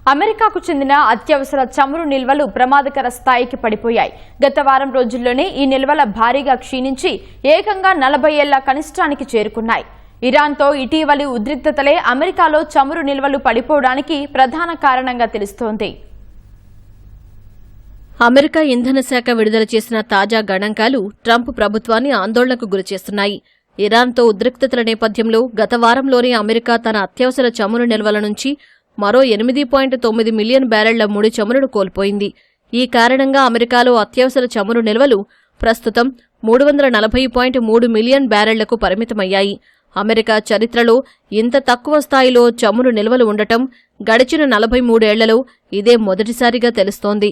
అమెరికాకు చెందిన అత్యవసర చమురు నిల్వలు ప్రమాదకర స్థాయికి పడిపోయాయి. గత వారం రోజుల్లోనే ఈ నిల్వల భారీగా క్షీణించి ఏకంగా 40 ఏళ్ల కనిష్టానికి చేరుకున్నాయి. ఇరాన్తో ఇటీవలి ఉద్రిక్తతలే అమెరికాలో చమురు నిల్వలు పడిపోవడానికి ప్రధాన కారణంగా తెలుస్తోంది. అమెరికా ఇంధన శాఖ విడుదల చేసిన తాజా గణాంకాలు ట్రంప్ ప్రభుత్వాన్ని ఆందోళనకు గురిచేస్తున్నాయి. ఇరాన్తో ఉద్రిక్తతల నేపథ్యంలో గత వారంలోనే అమెరికా తన అత్యవసర చమురు నిల్వల నుంచి మరో 8.9 మిలియన్ బ్యారెళ్ల ముడి చమురును కోల్పోయింది. ఈ కారణంగా అమెరికాలో అత్యవసర చమురు నిల్వలు ప్రస్తుతం 340.3 మిలియన్ బ్యారెళ్లకు పరిమితమయ్యాయి. అమెరికా చరిత్రలో ఇంత తక్కువ స్థాయిలో చమురు నిల్వలు ఉండటం గడిచిన 43 ఏళ్లలో ఇదే మొదటిసారిగా తెలుస్తోంది.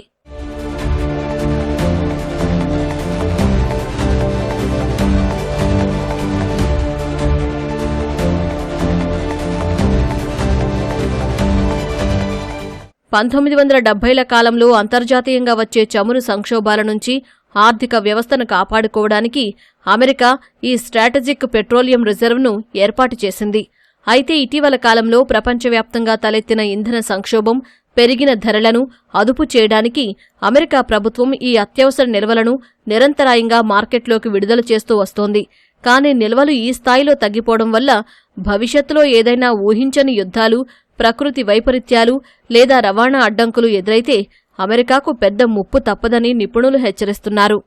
ల కాలంలో అంతర్జాతీయంగా వచ్చే చమురు సంక్షోభాల నుంచి ఆర్థిక వ్యవస్థను కాపాడుకోవడానికి అమెరికా ఈ స్ట్రాటజిక్ పెట్రోలియం రిజర్వ్ను ఏర్పాటు చేసింది. అయితే ఇటీవల కాలంలో ప్రపంచవ్యాప్తంగా తలెత్తిన ఇంధన సంక్షోభం, పెరిగిన ధరలను అదుపు చేయడానికి అమెరికా ప్రభుత్వం ఈ అత్యవసర నిల్వలను నిరంతరాయంగా మార్కెట్లోకి విడుదల చేస్తూ వస్తోంది. కానీ నిల్వలు ఈ స్థాయిలో తగ్గిపోవడం వల్ల భవిష్యత్తులో ఏదైనా ఊహించని యుద్ధాలు, ప్రకృతి వైపరీత్యాలు లేదా రవాణా అడ్డంకులు ఎదురైతే అమెరికాకు పెద్ద ముప్పు తప్పదని నిపుణులు హెచ్చరిస్తున్నారు.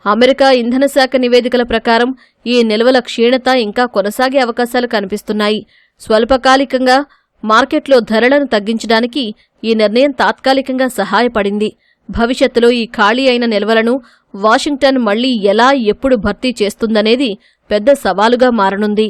అమెరికా ఇంధన శాఖ నివేదికల ప్రకారం ఈ నిల్వల క్షీణత ఇంకా కొనసాగే అవకాశాలు కనిపిస్తున్నాయి. స్వల్పకాలికంగా మార్కెట్లో ధరలను తగ్గించడానికి ఈ నిర్ణయం తాత్కాలికంగా సహాయపడింది. భవిష్యత్తులో ఈ ఖాళీ అయిన నిల్వలను వాషింగ్టన్ మళ్లీ ఎలా, ఎప్పుడు భర్తీ చేస్తుందనేది పెద్ద సవాలుగా మారనుంది.